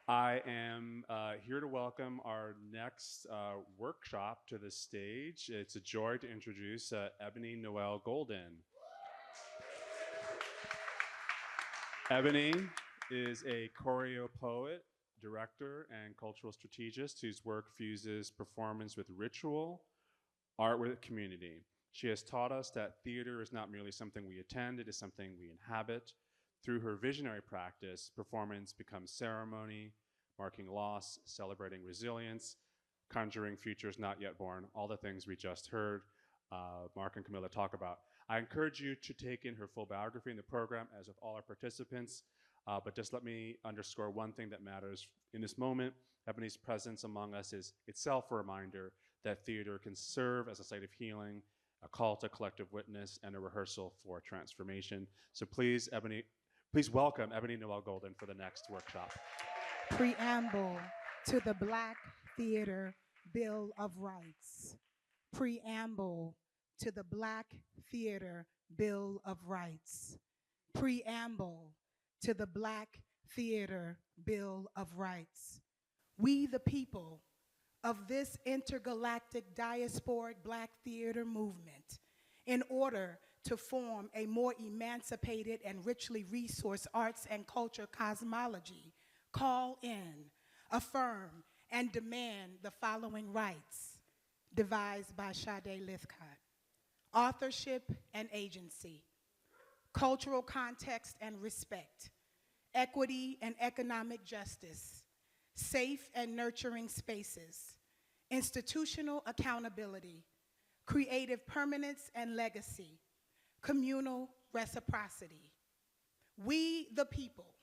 I am here to welcome our next workshop to the stage. It's a joy to introduce Ebony Noelle Golden. Ebony is a choreo poet, director, and cultural strategist whose work fuses performance with ritual, art with community. She has taught us that theater is not merely something we attend, it is something we inhabit. Through her visionary practice, performance becomes ceremony, marking loss, celebrating resilience, conjuring futures not yet born, all the things we just heard Mark and Camilla talk about. I encourage you to take in her full biography in the program, as with all our participants. But just let me underscore one thing that matters in this moment. Ebony's presence among us is itself a reminder that theater can serve as a site of healing, a call to collective witness, and a rehearsal for transformation. So please welcome Ebony Noelle Golden for the next workshop. Preamble to the Black Theater Bill of Rights. Preamble to the Black Theater Bill of Rights. Preamble to the Black Theater Bill of Rights. We, the people of this intergalactic diasporic Black theater movement, in order to form a more emancipated and richly resourced arts and culture cosmology, call in, affirm, and demand the following rights, devised by Sade Lithcott: authorship and agency, cultural context and respect, equity and economic justice, safe and nurturing spaces, institutional accountability, creative permanence and legacy, communal reciprocity. We, the people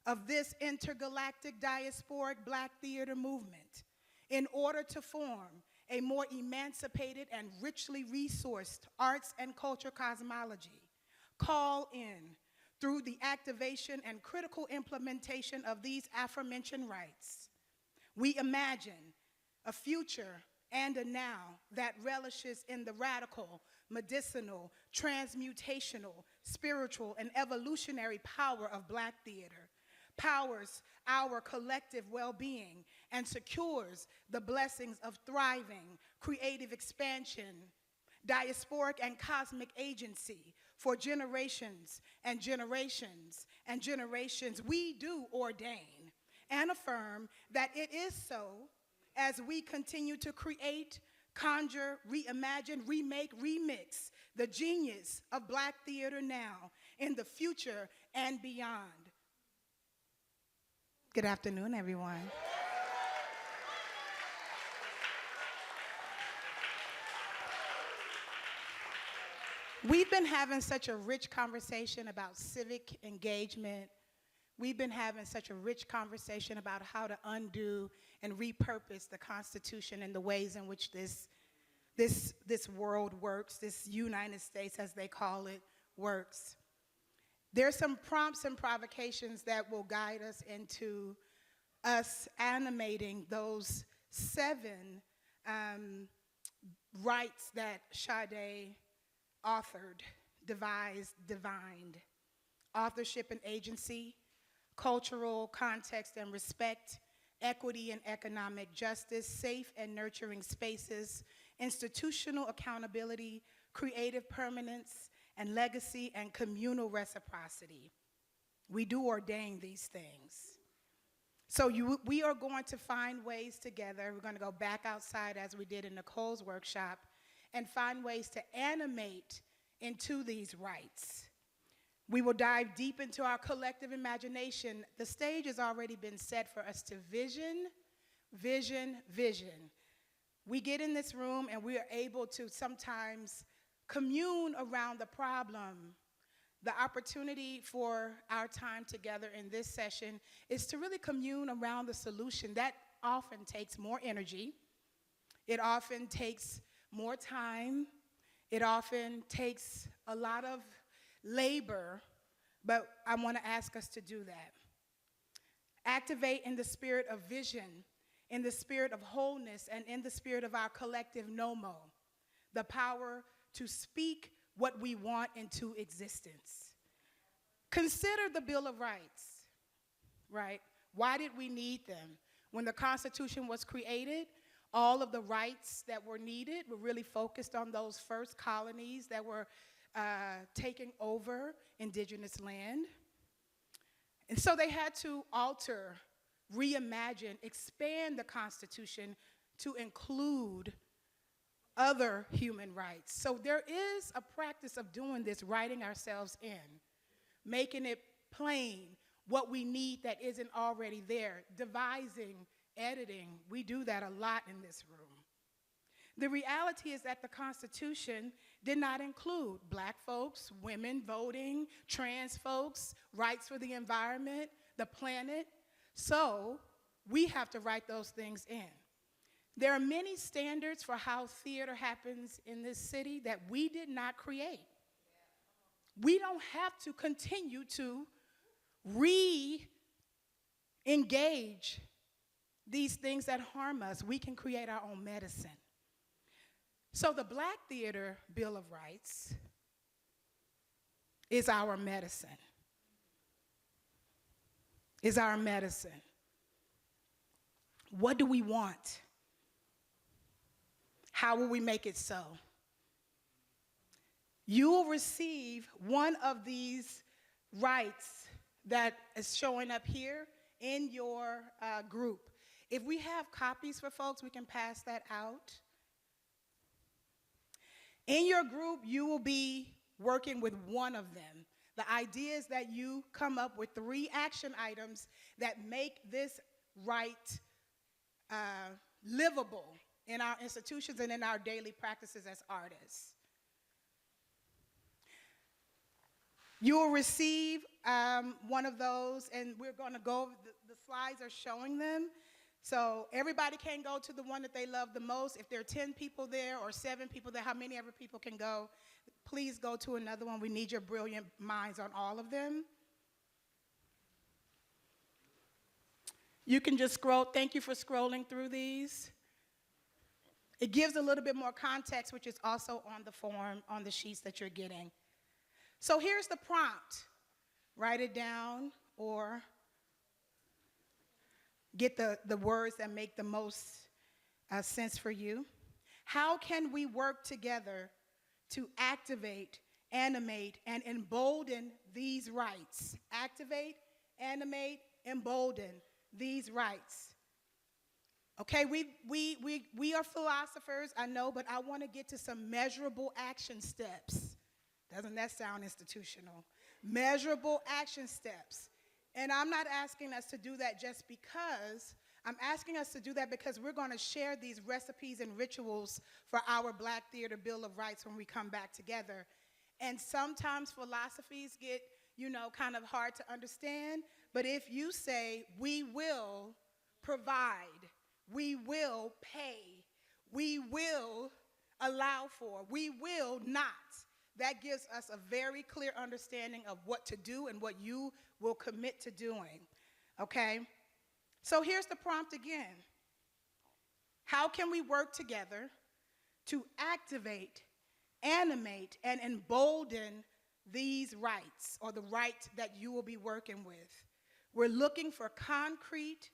of this intergalactic diasporic Black theater movement, in order to form a more emancipated and richly resourced arts and culture cosmology, call in, through the activation and critical implementation of these aforementioned rights, we imagine a future and a now that relishes in the radical, medicinal, transmutational, spiritual, and evolutionary power of Black theater, powers our collective well-being, and secures the blessings of thriving, creative expansion, diasporic and cosmic agency for generations and generations and generations. We do ordain and affirm that it is so as we continue to create, conjure, reimagine, remake, remix the genius of Black theater now, in the future, and beyond. Good afternoon, everyone. We've been having such a rich conversation about civic engagement. We've been having such a rich conversation about how to undo and repurpose the Constitution and the ways in which this world works, this United States, as they call it, works. There's some prompts and provocations that will guide us into us animating those 7 rights that Sade authored, devised, divined: authorship and agency, cultural context and respect, equity and economic justice, safe and nurturing spaces, institutional accountability, creative permanence and legacy, and communal reciprocity. We do ordain these things. So we are going to find ways together. We're going to go back outside, as we did in Nicole's workshop, and find ways to animate into these rights. We will dive deep into our collective imagination. The stage has already been set for us to vision, vision, vision. We get in this room and we are able to sometimes commune around the problem. The opportunity for our time together in this session is to really commune around the solution. That often takes more energy. It often takes more time. It often takes a lot of labor, but I want to ask us to do that. Activate in the spirit of vision, in the spirit of wholeness, and in the spirit of our collective nomo, the power to speak what we want into existence. Consider the Bill of Rights, right? Why did we need them? When the Constitution was created, all of the rights that were needed were really focused on those first colonies that were taking over indigenous land. And so they had to alter, reimagine, expand the Constitution to include other human rights. So there is a practice of doing this, writing ourselves in, making it plain what we need that isn't already there, devising, editing. We do that a lot in this room. The reality is that the Constitution did not include black folks, women voting, trans folks, rights for the environment, the planet. So we have to write those things in. There are many standards for how theater happens in this city that we did not create. We don't have to continue to re-engage these things that harm us. We can create our own medicine. So the Black Theater Bill of Rights is our medicine. Is our medicine. What do we want? How will we make it so? You will receive one of these rights that is showing up here in your group. If we have copies for folks, we can pass that out. In your group, you will be working with one of them. The idea is that you come up with 3 action items that make this right livable in our institutions and in our daily practices as artists. You will receive one of those, and we're going to go over the slides are showing them. So everybody can go to the one that they love the most. If there are 10 people there or 7 people there, how many ever people can go, please go to another one. We need your brilliant minds on all of them. You can just scroll. Thank you for scrolling through these. It gives a little bit more context, which is also on the form, on the sheets that you're getting. So here's the prompt. Write it down or get the words that make the most sense for you. How can we work together to activate, animate, and embolden these rights? Activate, animate, embolden these rights. Okay, we are philosophers, I know, but I want to get to some measurable action steps. Doesn't that sound institutional? Measurable action steps. And I'm not asking us to do that just because. I'm asking us to do that because we're going to share these recipes and rituals for our Black Theater Bill of Rights when we come back together. And sometimes philosophies get, kind of hard to understand. But if you say, we will provide, we will pay, we will allow for, we will not, that gives us a very clear understanding of what to do and what you will commit to doing, okay? So here's the prompt again. How can we work together to activate, animate, and embolden these rights, or the right that you will be working with? We're looking for concrete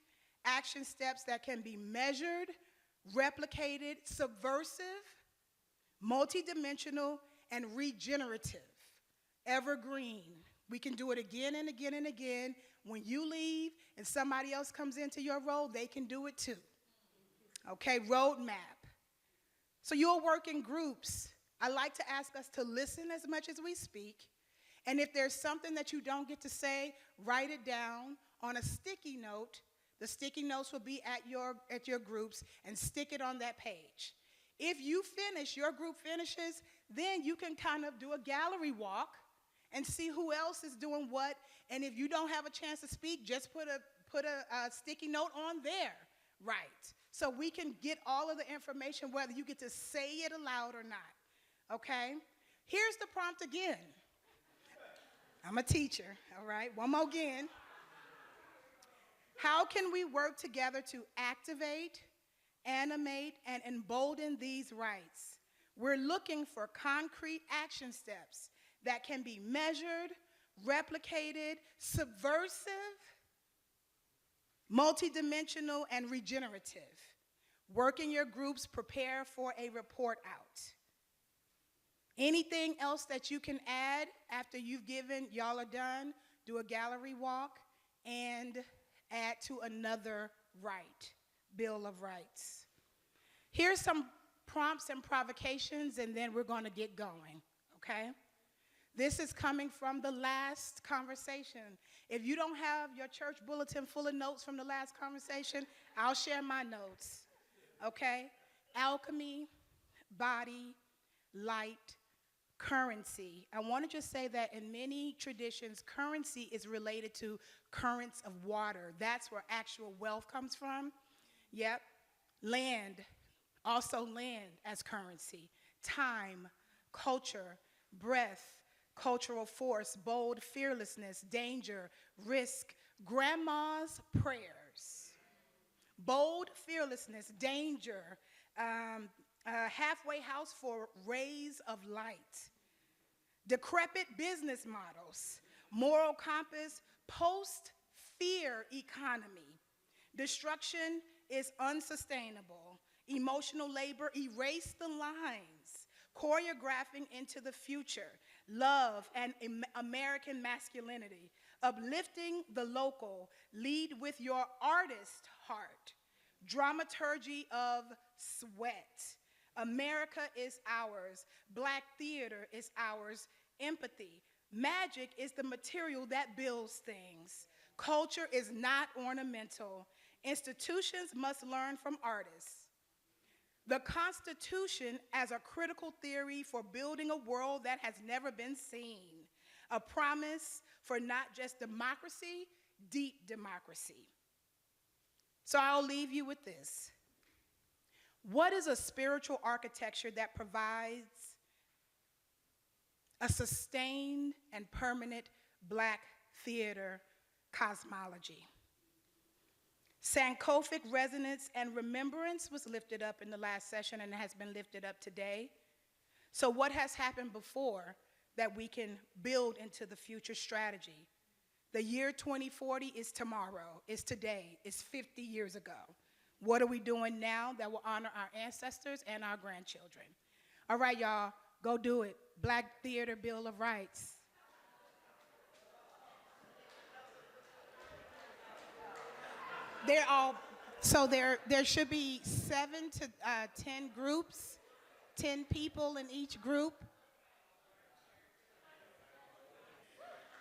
action steps that can be measured, replicated, subversive, multidimensional, and regenerative, evergreen. We can do it again and again and again. When you leave and somebody else comes into your role, they can do it too. Okay, roadmap. So you'll work in groups. I like to ask us to listen as much as we speak. And if there's something that you don't get to say, write it down on a sticky note. The sticky notes will be at your groups, and stick it on that page. If you finish, your group finishes, then you can kind of do a gallery walk and see who else is doing what. And if you don't have a chance to speak, just put a sticky note on there, right? So we can get all of the information, whether you get to say it aloud or not, okay? Here's the prompt again. I'm a teacher, all right? One more again. How can we work together to activate, animate, and embolden these rights? We're looking for concrete action steps that can be measured, replicated, subversive, multidimensional and regenerative. Work in your groups, prepare for a report out. Anything else that you can add after you've given, y'all are done, do a gallery walk and add to another right, Bill of Rights. Here's some prompts and provocations, and then we're going to get going, okay? This is coming from the last conversation. If you don't have your church bulletin full of notes from the last conversation, I'll share my notes, okay? Alchemy, body, light, currency. I want to just say that in many traditions, currency is related to currents of water. That's where actual wealth comes from. Yep. Land, also land as currency. Time, culture, breath, cultural force, bold fearlessness, danger, risk, grandma's prayers. Bold fearlessness, danger, halfway house for rays of light. Decrepit business models, moral compass, post-fear economy. Destruction is unsustainable. Emotional labor, erase the lines. Choreographing into the future. Love and American masculinity. Uplifting the local. Lead with your artist heart. Dramaturgy of sweat. America is ours. Black theater is ours. Empathy. Magic is the material that builds things. Culture is not ornamental. Institutions must learn from artists. The Constitution as a critical theory for building a world that has never been seen. A promise for not just democracy, deep democracy. So I'll leave you with this. What is a spiritual architecture that provides a sustained and permanent Black theater cosmology? Sankofic resonance and remembrance was lifted up in the last session and has been lifted up today. So what has happened before that we can build into the future strategy? The year 2040 is tomorrow, is today, is 50 years ago. What are we doing now that will honor our ancestors and our grandchildren? All right, y'all, go do it. Black Theater Bill of Rights. There should be 7 to 10 groups, 10 people in each group.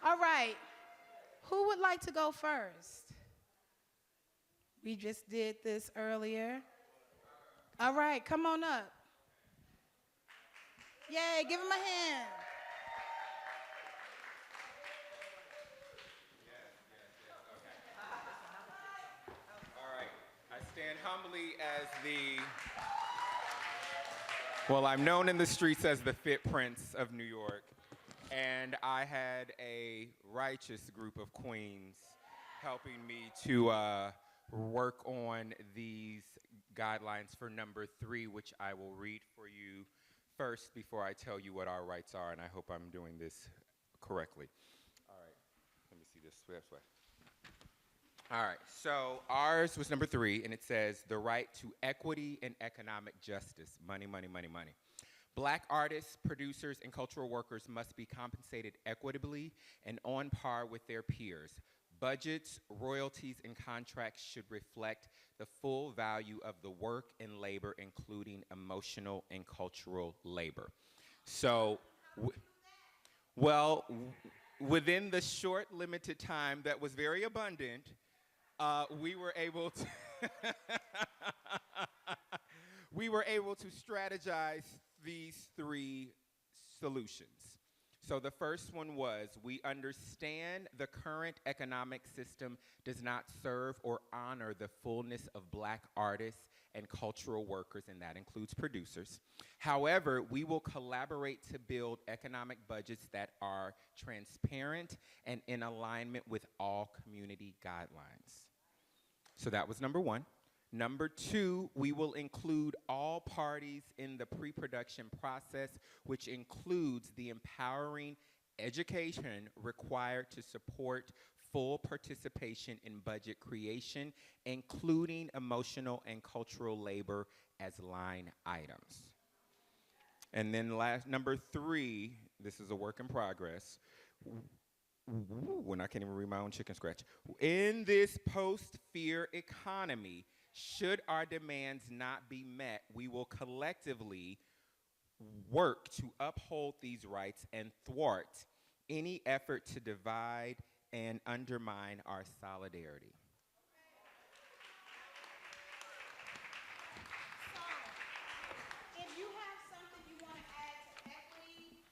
All right, who would like to go first? We just did this earlier. All right, come on up. Yay, give him a hand. Stand humbly as I'm known in the streets as the Fit Prince of New York, and I had a righteous group of queens helping me to work on these guidelines for number 3, which I will read for you first before I tell you what our rights are, and I hope I'm doing this correctly. All right, let me see this way. All right, so ours was number 3, and it says, the right to equity and economic justice. Money, money, money, money. Black artists, producers, and cultural workers must be compensated equitably and on par with their peers. Budgets, royalties, and contracts should reflect the full value of the work and labor, including emotional and cultural labor. So, within the short, limited time that was very abundant, we were able to strategize these 3 solutions. So the first one was, we understand the current economic system does not serve or honor the fullness of Black artists and cultural workers, and that includes producers. However, we will collaborate to build economic budgets that are transparent and in alignment with all community guidelines. So that was number 1. Number 2, we will include all parties in the pre-production process, which includes the empowering education required to support full participation in budget creation, including emotional and cultural labor as line items. And then number 3, this is a work in progress. When I can't even read my own chicken scratch. In this post-fear economy, should our demands not be met, we will collectively work to uphold these rights and thwart any effort to divide and undermine our solidarity. So, if you have something you want to add to equity,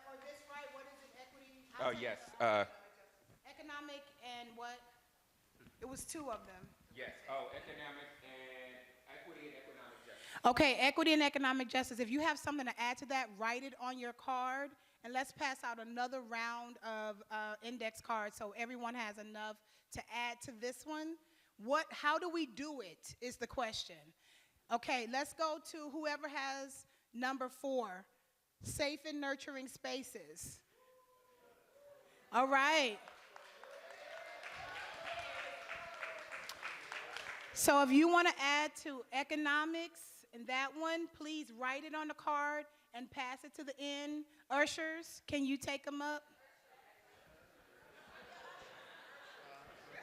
or this right, what is it, equity? Oh, yes. Economic and what? It was 2 of them. Yes. Oh, economic and equity and economic justice. Okay, equity and economic justice. If you have something to add to that, write it on your card, and let's pass out another round of index cards so everyone has enough to add to this one. How do we do it is the question. Okay, let's go to whoever has number 4, safe and nurturing spaces. All right. So if you want to add to economics in that one, please write it on the card and pass it to the end. Ushers, can you take them up?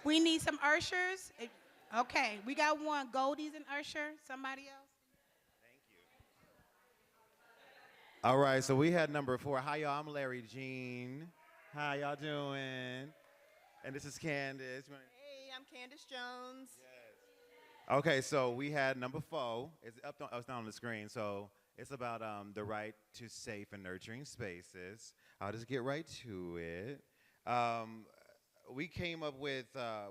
We need some ushers. Okay, we got one. Goldies and usher. Somebody else? Thank you. All right, so we had number 4. Hi, y'all. I'm Larry Jean. How y'all doing? And this is Candace. Hey, I'm Candace Jones. Okay, so we had number 4. It's it's down on the screen. So it's about the right to safe and nurturing spaces. I'll just get right to it. We came up with,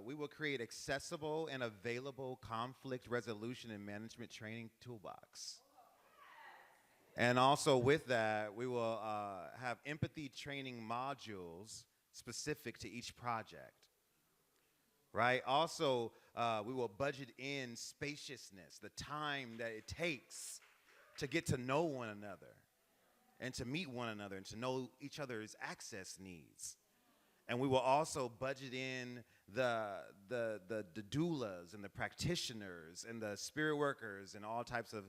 we will create accessible and available conflict resolution and management training toolbox. And also with that, we will have empathy training modules specific to each project. Right? Also, we will budget in spaciousness, the time that it takes to get to know one another and to meet one another and to know each other's access needs. And we will also budget in the doulas and the practitioners and the spirit workers and all types of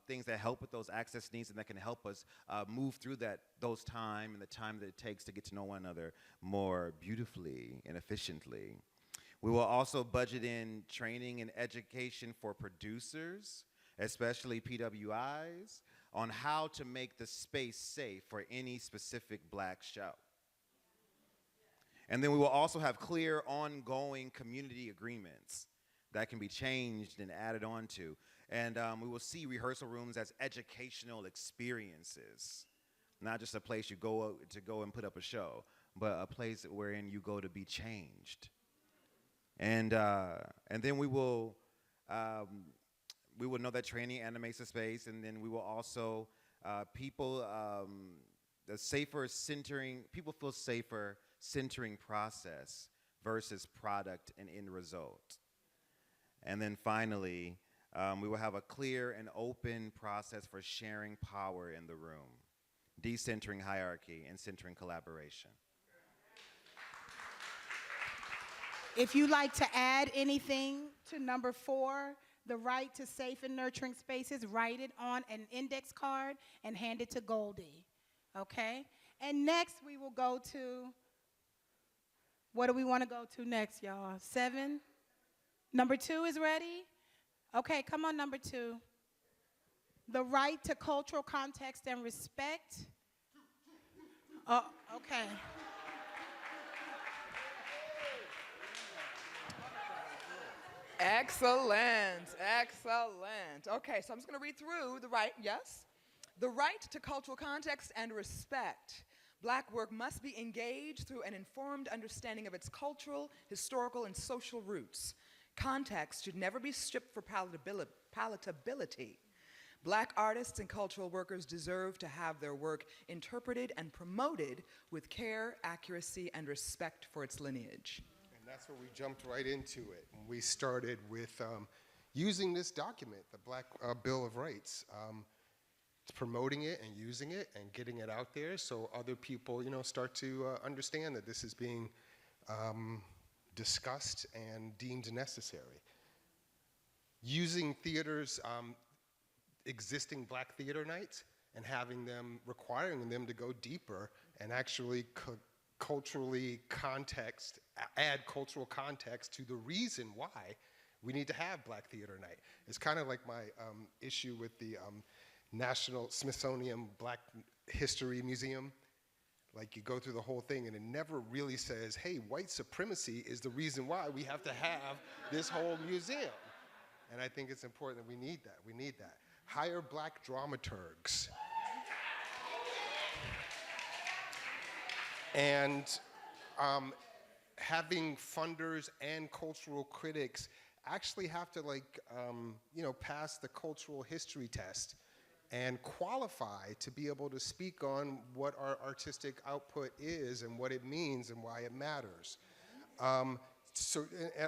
things that help with those access needs and that can help us move through those time and the time that it takes to get to know one another more beautifully and efficiently. We will also budget in training and education for producers, especially PWIs, on how to make the space safe for any specific Black show. And then we will also have clear, ongoing community agreements that can be changed and added on to. And we will see rehearsal rooms as educational experiences, not just a place you go to go and put up a show, but a place wherein you go to be changed. And then we will know that training animates the space, and then we will also people feel safer centering process versus product and end result. And then finally, we will have a clear and open process for sharing power in the room, decentering hierarchy and centering collaboration. If you'd like to add anything to number 4, the right to safe and nurturing spaces, write it on an index card and hand it to Goldie, okay? And next we will go to, what do we want to go to next, y'all? 7? Number 2 is ready? Okay, come on, number 2. The right to cultural context and respect. Oh, okay. Excellent, excellent. Okay, so I'm just going to read through the right, yes? The right to cultural context and respect. Black work must be engaged through an informed understanding of its cultural, historical, and social roots. Context should never be stripped for palatability. Black artists and cultural workers deserve to have their work interpreted and promoted with care, accuracy, and respect for its lineage. And that's where we jumped right into it. We started with using this document, the Black Bill of Rights, promoting it and using it and getting it out there so other people, start to understand that this is being discussed and deemed necessary. Using theaters, existing Black theater nights, and requiring them to go deeper and actually culturally add cultural context to the reason why we need to have Black Theater Night. It's kind of like my issue with the National Smithsonian Black History Museum. Like, you go through the whole thing and it never really says, hey, white supremacy is the reason why we have to have this whole museum. And I think it's important that we need that. We need that. Hire Black dramaturgs. And having funders and cultural critics actually have to pass the cultural history test and qualify to be able to speak on what our artistic output is and what it means and why it matters. So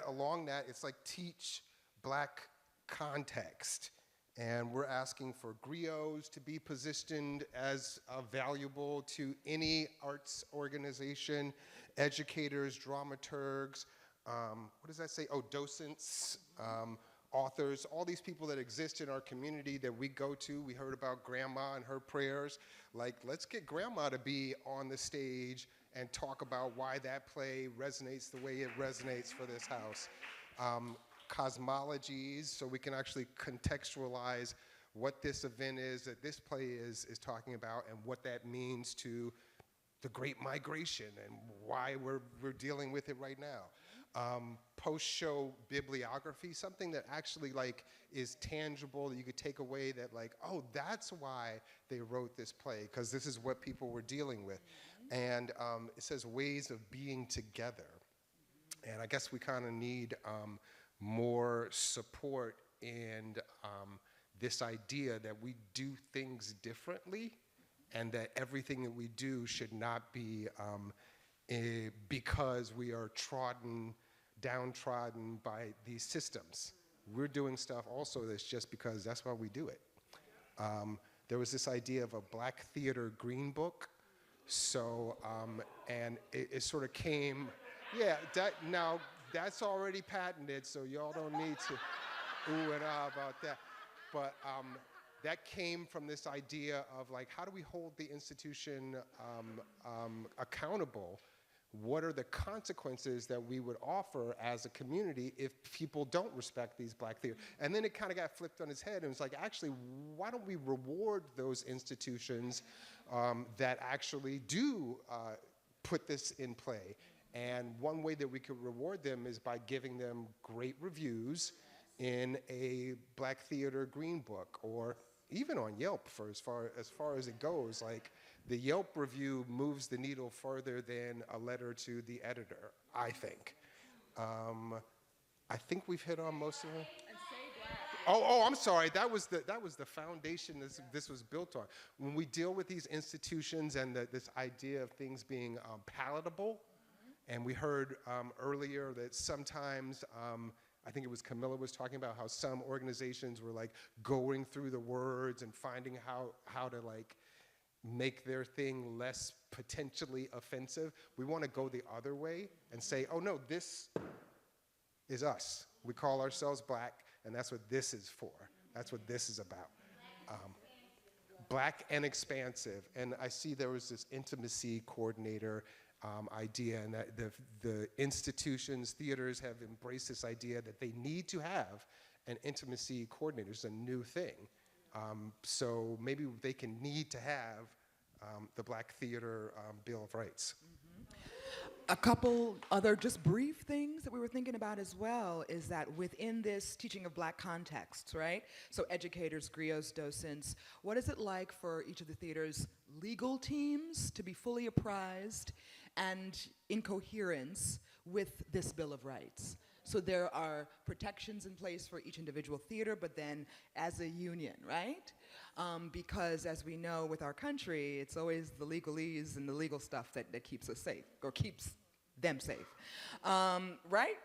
along that, it's like teach Black context. And we're asking for griots to be positioned as valuable to any arts organization, educators, dramaturgs, what does that say? Oh, docents, authors, all these people that exist in our community that we go to. We heard about Grandma and her prayers. Like, let's get Grandma to be on the stage and talk about why that play resonates the way it resonates for this house. Cosmologies, so we can actually contextualize what this event is that this play is talking about and what that means to the Great Migration and why we're dealing with it right now. Post-show bibliography, something that actually is tangible, that you could take away that oh, that's why they wrote this play, because this is what people were dealing with. And it says ways of being together. And I guess we kind of need more support in this idea that we do things differently and that everything that we do should not be because we are downtrodden by these systems. We're doing stuff also that's just because that's why we do it. There was this idea of a Black Theater Green Book. So, and it sort of came, now that's already patented, so y'all don't need to ooh and ah about that. But that came from this idea of how do we hold the institution accountable? What are the consequences that we would offer as a community if people don't respect these Black theaters? And then it kind of got flipped on its head, and it's actually, why don't we reward those institutions that actually do put this in play? And one way that we could reward them is by giving them great reviews in a Black Theater Green Book, or even on Yelp for as far as it goes. The Yelp review moves the needle further than a letter to the editor, I think. I think we've hit on most of it. Oh, I'm sorry. That was the foundation this was built on. When we deal with these institutions and this idea of things being palatable, and we heard earlier that sometimes, I think it was Camilla was talking about how some organizations were going through the words and finding how to make their thing less potentially offensive. We want to go the other way and say, oh no, this is us. We call ourselves Black, and that's what this is for. That's what this is about. Black and expansive. And I see there was this intimacy coordinator idea, and that the institutions, theaters have embraced this idea that they need to have an intimacy coordinator. It's a new thing. So maybe they can need to have the Black Theater Bill of Rights. A couple other just brief things that we were thinking about as well is that within this teaching of Black contexts, right? So educators, griots, docents, what is it like for each of the theater's legal teams to be fully apprised and in coherence with this Bill of Rights? So there are protections in place for each individual theater, but then as a union, right? Because as we know with our country, it's always the legalese and the legal stuff that keeps us safe, or keeps them safe, right?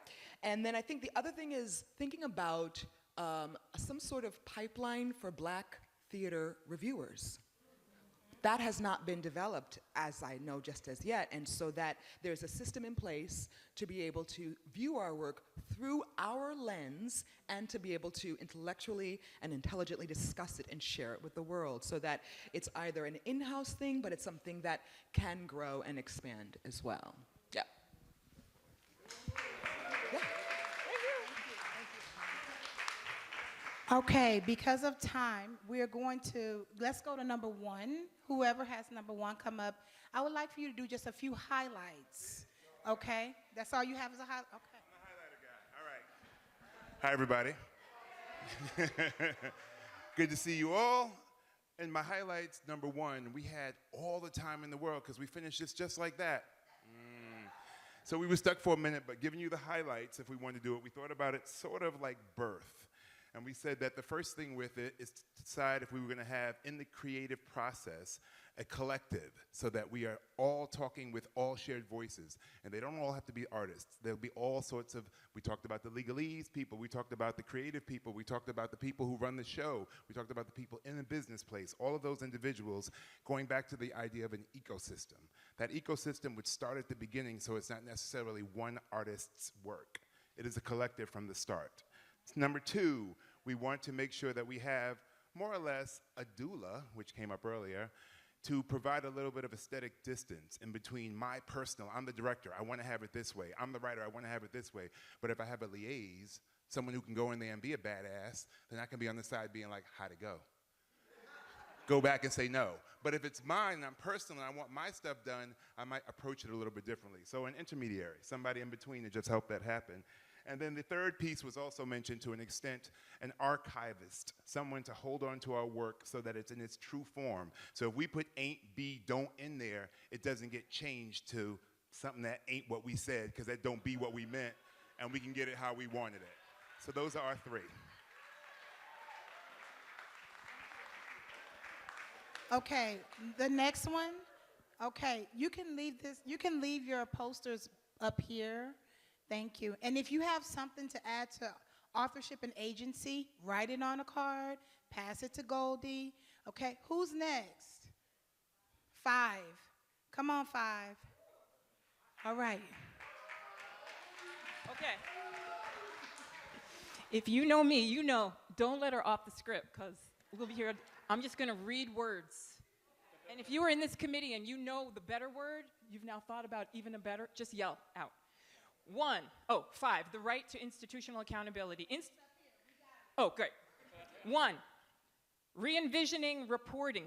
And then I think the other thing is thinking about some sort of pipeline for Black theater reviewers. That has not been developed, as I know, just as yet, and so that there's a system in place to be able to view our work through our lens and to be able to intellectually and intelligently discuss it and share it with the world, so that it's either an in-house thing, but it's something that can grow and expand as well. Yeah. Okay, because of time, we're going to, let's go to number one. Whoever has number one come up. I would like for you to do just a few highlights. Okay? That's all you have is a highlight? Okay. I'm the highlighter guy. All right. Hi, everybody. Good to see you all. And my highlights, number one, we had all the time in the world because we finished this just like that. So we were stuck for a minute, but giving you the highlights, if we wanted to do it, we thought about it sort of like birth. And we said that the first thing with it is to decide if we were going to have, in the creative process, a collective, so that we are all talking with all shared voices. And they don't all have to be artists. There'll be all sorts of, we talked about the legalese people, we talked about the creative people, we talked about the people who run the show, we talked about the people in the business place, all of those individuals, going back to the idea of an ecosystem. That ecosystem would start at the beginning, so it's not necessarily one artist's work. It is a collective from the start. Number two, we want to make sure that we have more or less a doula, which came up earlier, to provide a little bit of aesthetic distance in between my personal, I'm the director, I want to have it this way. I'm the writer, I want to have it this way. But if I have a liaise, someone who can go in there and be a badass, then I can be on the side being like, how'd it go? Go back and say no. But if it's mine and I'm personal and I want my stuff done, I might approach it a little bit differently. So an intermediary, somebody in between to just help that happen. And then the third piece was also mentioned to an extent, an archivist, someone to hold on to our work so that it's in its true form. So if we put ain't, be, don't in there, it doesn't get changed to something that ain't what we said, because that don't be what we meant, and we can get it how we wanted it. So those are our three. Okay, the next one. Okay, you can leave your posters up here. Thank you. And if you have something to add to authorship and agency, write it on a card, pass it to Goldie. Okay, who's next? 5. Come on, 5. All right. Okay. If you know me, you know, don't let her off the script, because we'll be here. I'm just going to read words. And if you were in this committee and you know the better word, you've now thought about even a better, just yell out. 5, the right to institutional accountability. Great. 1, re-envisioning reporting.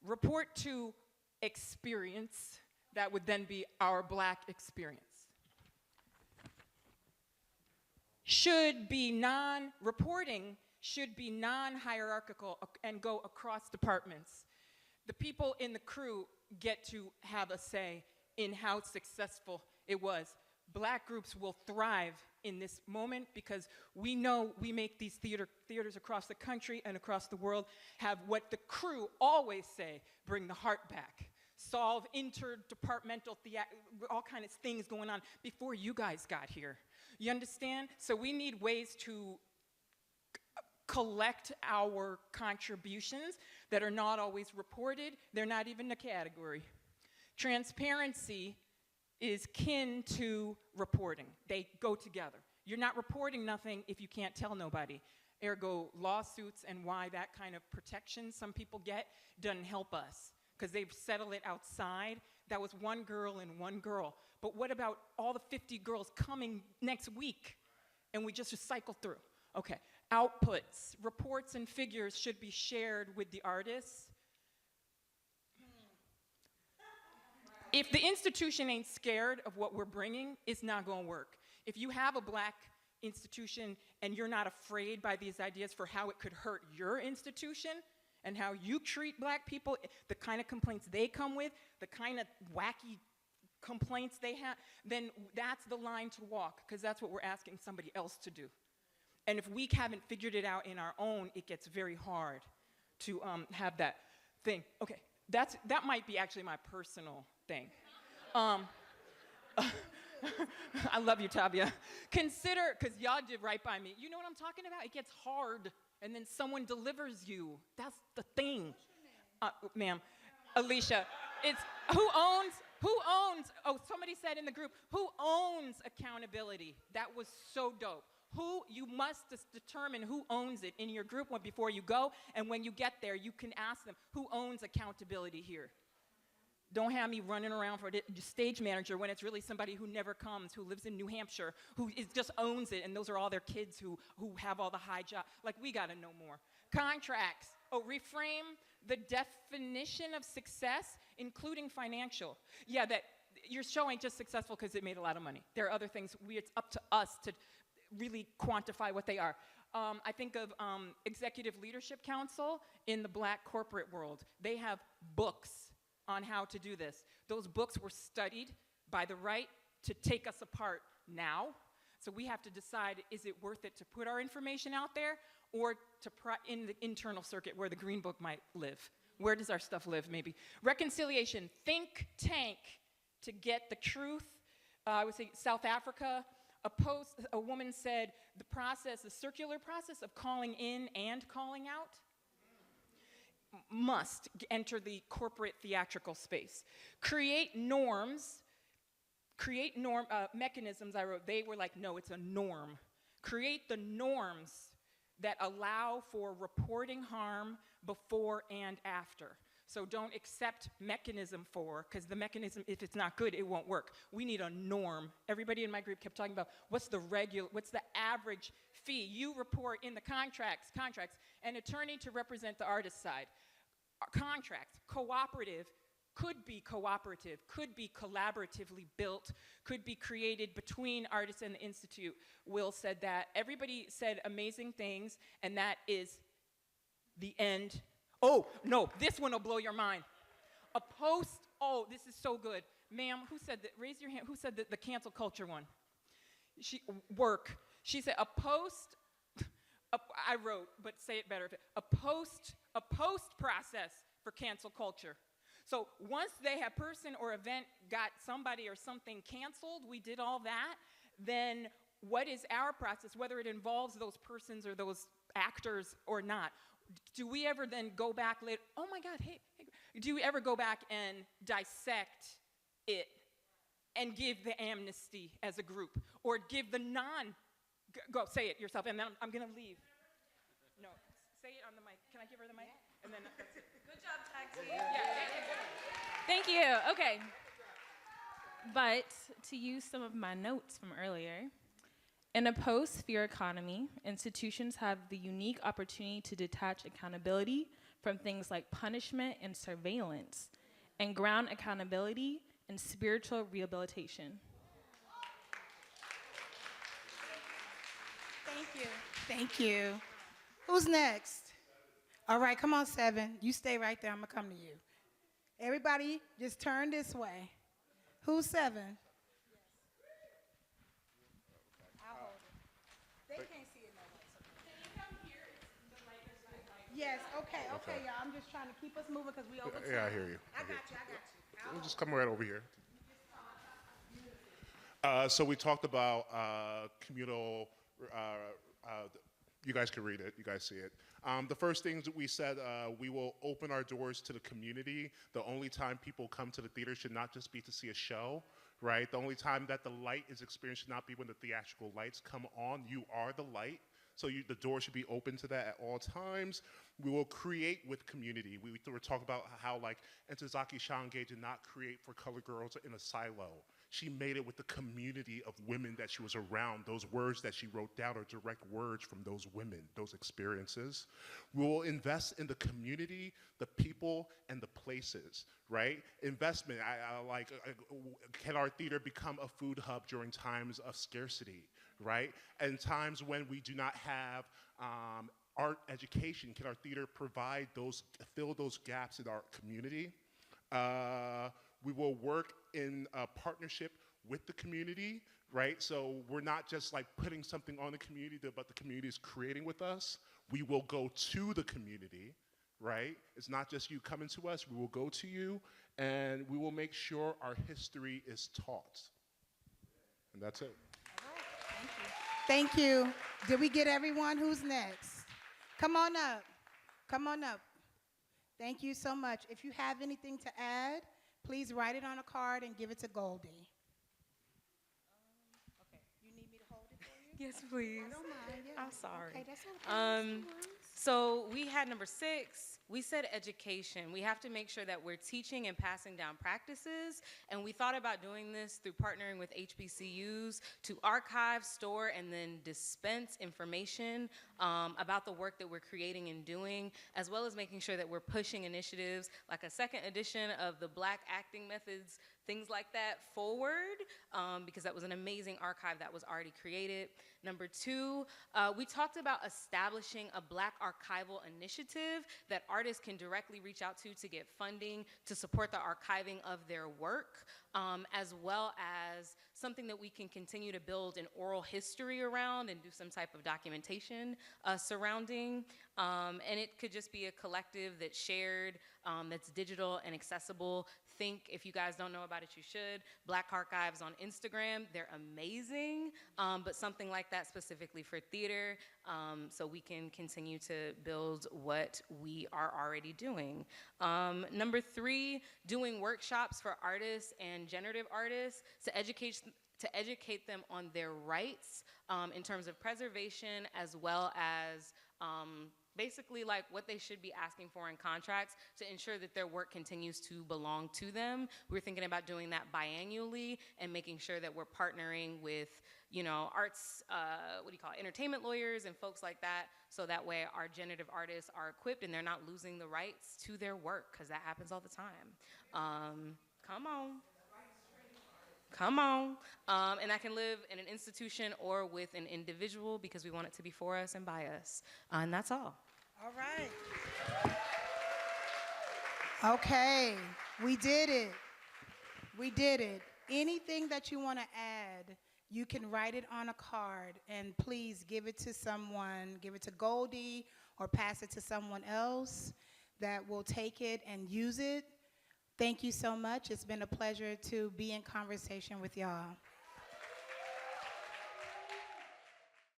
Report to experience. That would then be our Black experience. Reporting should be non-hierarchical and go across departments. The people in the crew get to have a say in how successful it was. Black groups will thrive in this moment because we know we make these theaters across the country and across the world have what the crew always say, bring the heart back, solve interdepartmental all kinds of things going on before you guys got here. You understand? So we need ways to collect our contributions that are not always reported. They're not even a category. Transparency is kin to reporting. They go together. You're not reporting nothing if you can't tell nobody. Ergo, lawsuits and why that kind of protection some people get doesn't help us, because they've settled it outside. That was one girl and one girl. But what about all the 50 girls coming next week? And we just cycle through. Okay, outputs, reports and figures should be shared with the artists. If the institution ain't scared of what we're bringing, it's not going to work. If you have a Black institution and you're not afraid by these ideas for how it could hurt your institution and how you treat Black people, the kind of complaints they come with, the kind of wacky complaints they have, then that's the line to walk, because that's what we're asking somebody else to do. And if we haven't figured it out in our own, it gets very hard to have that thing. Okay, that might be actually my personal thing. I love you, Tabia. Consider, because y'all did right by me. You know what I'm talking about? It gets hard, and then someone delivers you. That's the thing. Ma'am, Alicia, it's oh, somebody said in the group, who owns accountability? That was so dope. You must determine who owns it in your group before you go, and when you get there, you can ask them, who owns accountability here? Don't have me running around for the stage manager when it's really somebody who never comes, who lives in New Hampshire, just owns it, and those are all their kids who have all the high job. Like, we gotta know more. Contracts. Oh, reframe the definition of success, including financial. Yeah, that your show ain't just successful because it made a lot of money. There are other things. It's up to us to really quantify what they are. I think of Executive Leadership Council in the Black corporate world. They have books on how to do this. Those books were studied by the right to take us apart now. So we have to decide, is it worth it to put our information out there, or to in the internal circuit where the Green Book might live? Where does our stuff live, maybe? Reconciliation, think tank to get the truth. I would say South Africa, a woman said the circular process of calling in and calling out must enter the corporate theatrical space. Create mechanisms, I wrote, they were like, no, it's a norm. Create the norms that allow for reporting harm before and after. So don't accept mechanism because the mechanism, if it's not good, it won't work. We need a norm. Everybody in my group kept talking about what's the average fee? You report in the contracts, an attorney to represent the artist side. Contracts, could be collaboratively built, could be created between artists and the Institute. Will said that. Everybody said amazing things, and that is the end. Oh, no, this one will blow your mind. Oh, this is so good. Ma'am, who said that? Raise your hand. Who said the cancel culture one? She said I wrote, but say it better. A post process for cancel culture. So once a person or event got somebody or something canceled, we did all that, then what is our process, whether it involves those persons or those actors or not? Do we ever then go back later, oh my God, hey, do we ever go back and dissect it and give the amnesty as a group? Or give the go say it yourself, and then I'm gonna leave. No, say it on the mic. Can I give her the mic? And then that's it. Good job, tag team. Yeah. Thank you. Okay. But to use some of my notes from earlier, in a post-fear economy, institutions have the unique opportunity to detach accountability from things like punishment and surveillance, and ground accountability in spiritual rehabilitation. Thank you. Who's next? All right, come on, 7. You stay right there. I'm going to come to you. Everybody, just turn this way. Who's 7? I'll hold it. They can't see it no way. Can you come here? The light is not. Yes, okay, y'all. I'm just trying to keep us moving because we over time. Yeah, I hear you. I got you. We'll just come right over here. So we talked about communal, you guys can read it, you guys see it. The first things that we said, we will open our doors to the community. The only time people come to the theater should not just be to see a show, right? The only time that the light is experienced should not be when the theatrical lights come on. You are the light. So the door should be open to that at all times. We will create with community. We were talking about how like Ntozake Shange did not create for colored girls in a silo. She made it with the community of women that she was around. Those words that she wrote down are direct words from those women, those experiences. We will invest in the community, the people, and the places, right? Investment, can our theater become a food hub during times of scarcity, right? And times when we do not have art education, can our theater fill those gaps in our community? We will work in a partnership with the community, right? So we're not just like putting something on the community, but the community is creating with us. We will go to the community, right? It's not just you coming to us, we will go to you, and we will make sure our history is taught. And that's it. All right, thank you. Did we get everyone? Who's next? Come on up. Thank you so much. If you have anything to add, please write it on a card and give it to Goldie. Okay. You need me to hold it for you? Yes, please. I don't mind. Yeah. I'm sorry. Okay, that's okay. So we had number 6. We said education. We have to make sure that we're teaching and passing down practices. And we thought about doing this through partnering with HBCUs to archive, store, and then dispense information about the work that we're creating and doing, as well as making sure that we're pushing initiatives like a second edition of the Black Acting Methods, things like that forward, because that was an amazing archive that was already created. Number 2, we talked about establishing a Black archival initiative that artists can directly reach out to get funding to support the archiving of their work, as well as something that we can continue to build an oral history around and do some type of documentation surrounding. And it could just be a collective that's shared, that's digital and accessible. Think, if you guys don't know about it, you should. Black Archives on Instagram, they're amazing, but something like that specifically for theater, so we can continue to build what we are already doing. Number 3, doing workshops for artists and generative artists to educate them on their rights in terms of preservation, as well as basically like what they should be asking for in contracts to ensure that their work continues to belong to them. We're thinking about doing that biannually and making sure that we're partnering with, you know, arts, entertainment lawyers and folks like that, so that way our generative artists are equipped and they're not losing the rights to their work, because that happens all the time. Come on. Come on. And that can live in an institution or with an individual, because we want it to be for us and by us. And that's all. All right. Okay, we did it. We did it. Anything that you want to add, you can write it on a card, and please give it to someone. Give it to Goldie or pass it to someone else that will take it and use it. Thank you so much. It's been a pleasure to be in conversation with y'all.